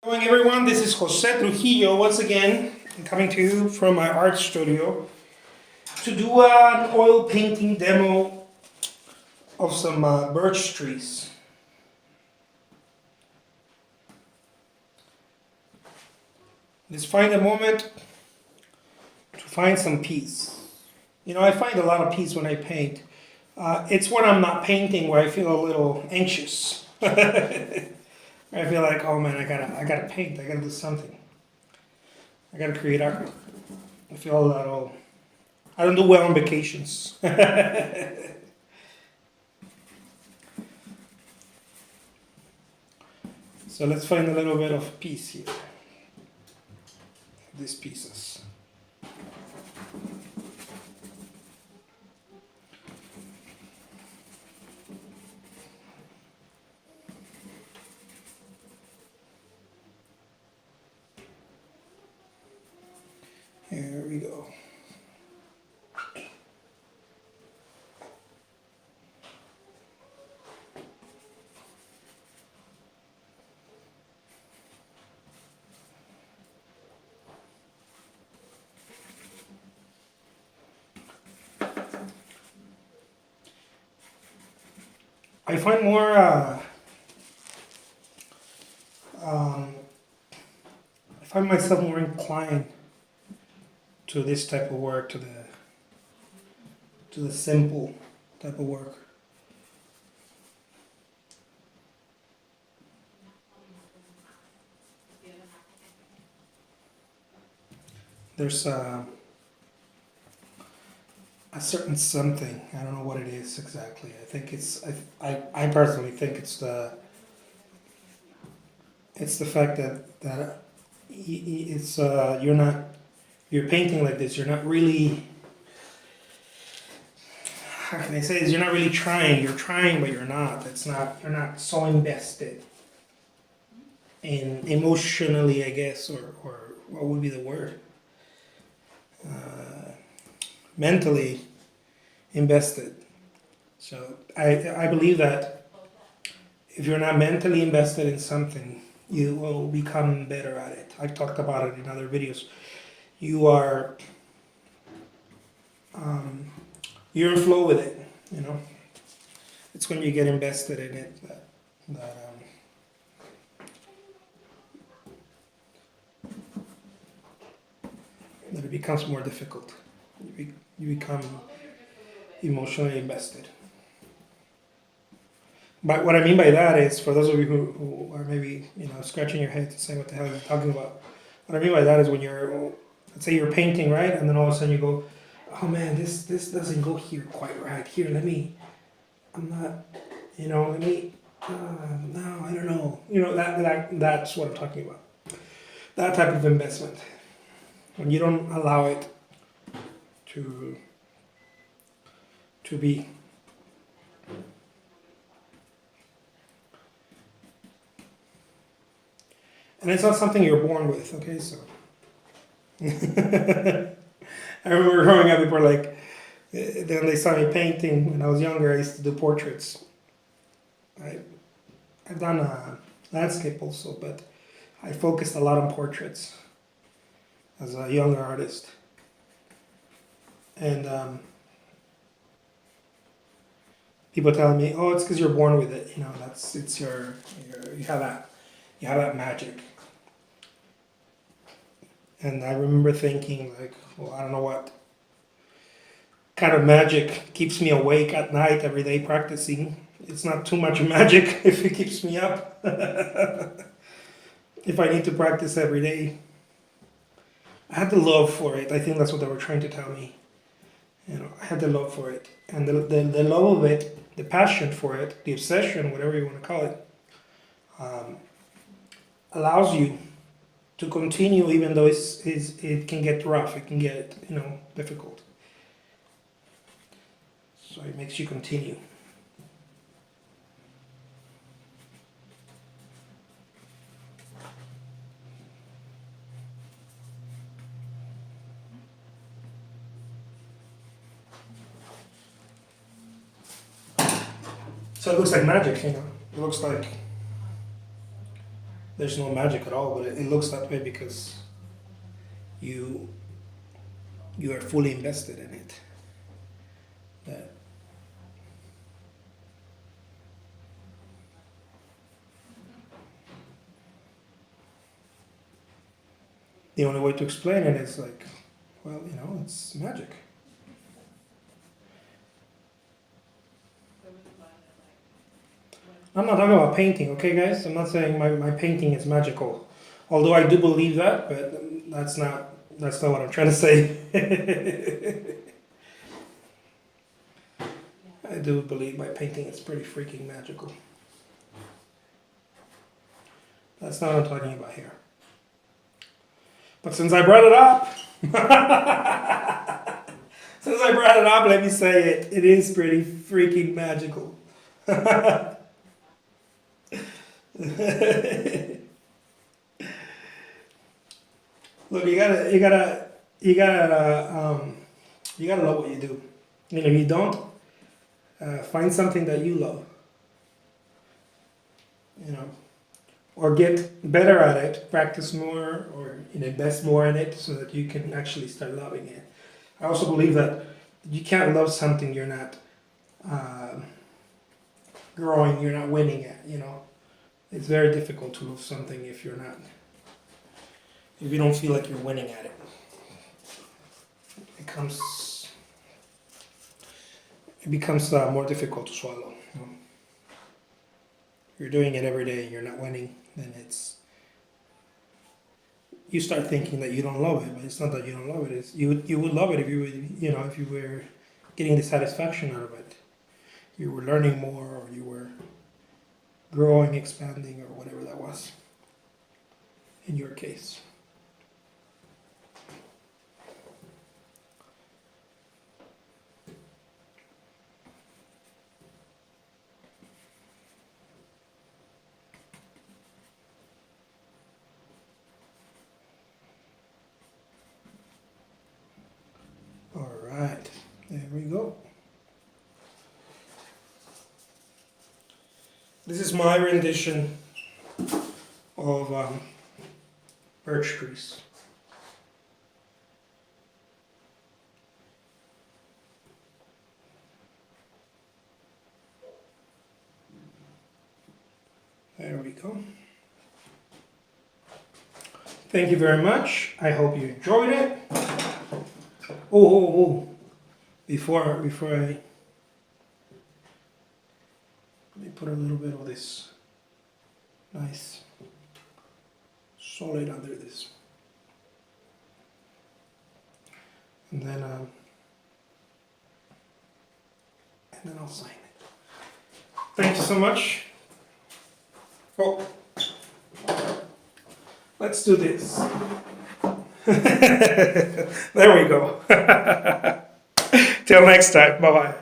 Hello everyone, this is Jose Trujillo once again. I'm coming to you from my art studio to do an oil painting demo of some birch trees. Let's find a moment to find some peace. You know, I find a lot of peace when I paint. It's when I'm not painting where I feel a little anxious. I feel like, oh man, I gotta paint. I gotta do something. I gotta create art. I feel that all. I don't do well on vacations. So let's find a little bit of peace here. These pieces. Here we go. I find more, I find myself more inclined to this type of work, to the simple type of work. There's a certain something. I don't know what it is exactly. I think it's. I personally think it's the. It's the fact that it's you're painting like this. You're not really. How can I say this? You're not really trying. You're trying, but you're not. It's not. You're not so invested in emotionally, I guess, or what would be the word? Mentally invested. So I believe that if you're not mentally invested in something, you will become better at it. I've talked about it in other videos. You're in flow with it, you know. It's when you get invested in it that it becomes more difficult. You become emotionally invested. But what I mean by that is, for those of you who are maybe scratching your head to say what the hell you're talking about, what I mean by that is when you're, let's say you're painting, right, and then all of a sudden you go, oh man, this doesn't go here quite right. Here, let me, no, I don't know. That's what I'm talking about. That type of investment, when you don't allow it to be. And it's not something you're born with, okay? So I remember growing up, people were like, then they saw me painting when I was younger. I used to do portraits. I've done landscape also, but I focused a lot on portraits as a younger artist. And people telling me, "Oh, it's because you're born with it. You have that magic." And I remember thinking, like, well, I don't know what kind of magic keeps me awake at night every day practicing. It's not too much magic if it keeps me up. If I need to practice every day, I had the love for it. I think that's what they were trying to tell me. I had the love for it, and the love of it, the passion for it, the obsession, whatever you want to call it, allows you to continue even though it can get rough, it can get difficult. So it makes you continue. So it looks like magic, It looks like there's no magic at all, but it looks that way because you you are fully invested in it. That the only way to explain it is like, well, it's magic. I'm not talking about painting, okay, guys? I'm not saying my painting is magical. Although I do believe that, but that's not what I'm trying to say. I do believe my painting is pretty freaking magical. That's not what I'm talking about here. But since I brought it up, let me say it. It is pretty freaking magical. Look, you gotta love what you do. And if you don't, find something that you love. Or get better at it, practice more, or invest more in it, so that you can actually start loving it. I also believe that you can't love something you're not growing, you're not winning at. It's very difficult to love something if you don't feel like you're winning at it. It becomes more difficult to swallow. If you're doing it every day and you're not winning, then you start thinking that you don't love it, but it's not that you don't love it. It's you would love it if if you were getting the satisfaction out of it. You were learning more, or you were growing, expanding, or whatever that was in your case. All right, there we go. This is my rendition of birch trees. There we go. Thank you very much. I hope you enjoyed it. Oh. Before I let me put a little bit of this nice solid under this. And then I'll sign it. Thank you so much. Oh, let's do this. There we go. Till next time. Bye-bye.